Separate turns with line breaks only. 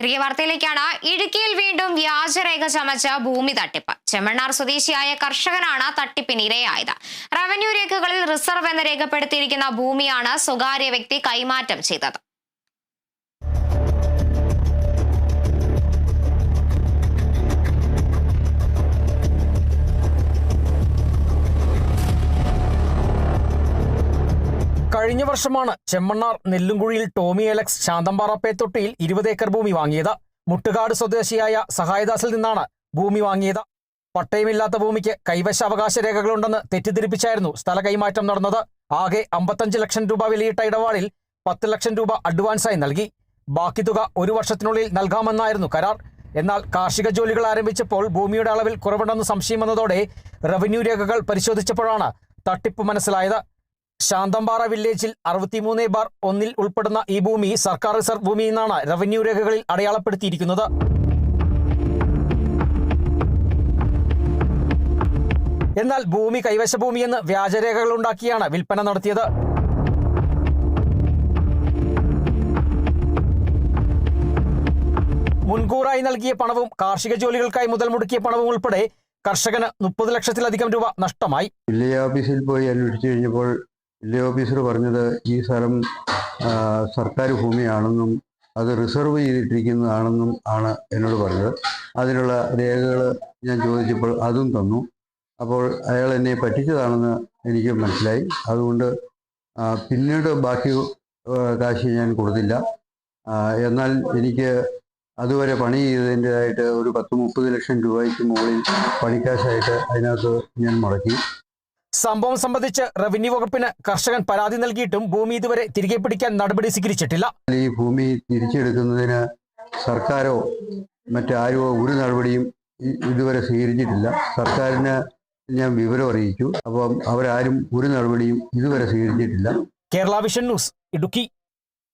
തിരികെ വാർത്തയിലേക്കാണ്. ഇടുക്കിയിൽ വീണ്ടും വ്യാജരേഖ ചമച്ച ഭൂമി തട്ടിപ്പ്. ചെമ്മണ്ണാർ സ്വദേശിയായ കർഷകനാണ് തട്ടിപ്പിന് ഇരയായത്. റവന്യൂ രേഖകളിൽ റിസർവ് എന്ന് രേഖപ്പെടുത്തിയിരിക്കുന്ന ഭൂമിയാണ് സ്വകാര്യ വ്യക്തി കൈമാറ്റം ചെയ്തത്.
കഴിഞ്ഞ വർഷമാണ് ചെമ്മണ്ണാർ നെല്ലുംകുഴിയിൽ ടോമി എലക്സ് ശാന്തമ്പാറ പേത്തൊട്ടിയിൽ 20 ഏക്കർ ഭൂമി വാങ്ങിയത്. മുട്ടുകാട് സ്വദേശിയായ സഹായദാസിൽ നിന്നാണ് ഭൂമി വാങ്ങിയത്. പട്ടയമില്ലാത്ത ഭൂമിക്ക് കൈവശാവകാശ രേഖകളുണ്ടെന്ന് തെറ്റിദ്ധരിപ്പിച്ചായിരുന്നു സ്ഥല കൈമാറ്റം നടന്നത്. ആകെ 55 ലക്ഷം രൂപ വിലയിട്ട ഇടപാടിൽ 10 ലക്ഷം രൂപ അഡ്വാൻസായി നൽകി. ബാക്കി തുക 1 വർഷത്തിനുള്ളിൽ നൽകാമെന്നായിരുന്നു കരാർ. എന്നാൽ കാർഷിക ജോലികൾ ആരംഭിച്ചപ്പോൾ ഭൂമിയുടെ അളവിൽ കുറവുണ്ടെന്ന് സംശയം വന്നതോടെ റവന്യൂ രേഖകൾ പരിശോധിച്ചപ്പോഴാണ് തട്ടിപ്പ് മനസ്സിലായത്. ശാന്തമ്പാറ വില്ലേജിൽ 63/1 ഉൾപ്പെടുന്ന ഈ ഭൂമി സർക്കാർ റിസർവ് ഭൂമി എന്നാണ് റവന്യൂ രേഖകളിൽ അടയാളപ്പെടുത്തിയിരിക്കുന്നത്. എന്നാൽ ഭൂമി കൈവശ ഭൂമിയെന്ന് വ്യാജരേഖകൾ ഉണ്ടാക്കിയാണ് വിൽപ്പന നടത്തിയത്. മുൻകൂറായി നൽകിയ പണവും കാർഷിക ജോലികൾക്കായി മുതൽ മുടക്കിയ പണവും ഉൾപ്പെടെ കർഷകന് 30 ലക്ഷത്തിലധികം രൂപ നഷ്ടമായി.
വില്ലേജ് ഓഫീസിൽ പോയി അന്വേഷിച്ചു കഴിഞ്ഞപ്പോൾ വില്ലേജ് ഓഫീസർ പറഞ്ഞത് ഈ സ്ഥലം സർക്കാർ ഭൂമിയാണെന്നും അത് റിസർവ് ചെയ്തിട്ടിരിക്കുന്നതാണെന്നും ആണ് എന്നോട് പറഞ്ഞത്. അതിനുള്ള രേഖകൾ ഞാൻ ചോദിച്ചപ്പോൾ അതും തന്നു. അപ്പോൾ അയാൾ എന്നെ പറ്റിച്ചതാണെന്ന് എനിക്ക് മനസ്സിലായി. അതുകൊണ്ട് പിന്നീട് ബാക്കി കാശ് ഞാൻ കൊടുത്തില്ല. എന്നാൽ എനിക്ക് അതുവരെ പണി ചെയ്തതിൻ്റെതായിട്ട് ഒരു 10-30 ലക്ഷം രൂപയ്ക്ക് മുകളിൽ പണിക്കാശായിട്ട് അതിനകത്ത് ഞാൻ മുടക്കി.
സംഭവം സംബന്ധിച്ച് റവന്യൂ വകുപ്പിന് കർഷകൻ പരാതി നൽകിയിട്ടും ഭൂമി ഇതുവരെ തിരികെ പിടിക്കാൻ നടപടി സ്വീകരിച്ചിട്ടില്ല.
ഈ ഭൂമി തിരിച്ചെടുക്കുന്നതിന് സർക്കാരോ മറ്റാരോ ഒരു നടപടിയും ഇതുവരെ സ്വീകരിച്ചിട്ടില്ല. സർക്കാരിന് ഞാൻ വിവരം അറിയിച്ചു. അപ്പം അവരാരും ഒരു നടപടിയും ഇതുവരെ സ്വീകരിച്ചിട്ടില്ല.
Kerala vision news, Idukki.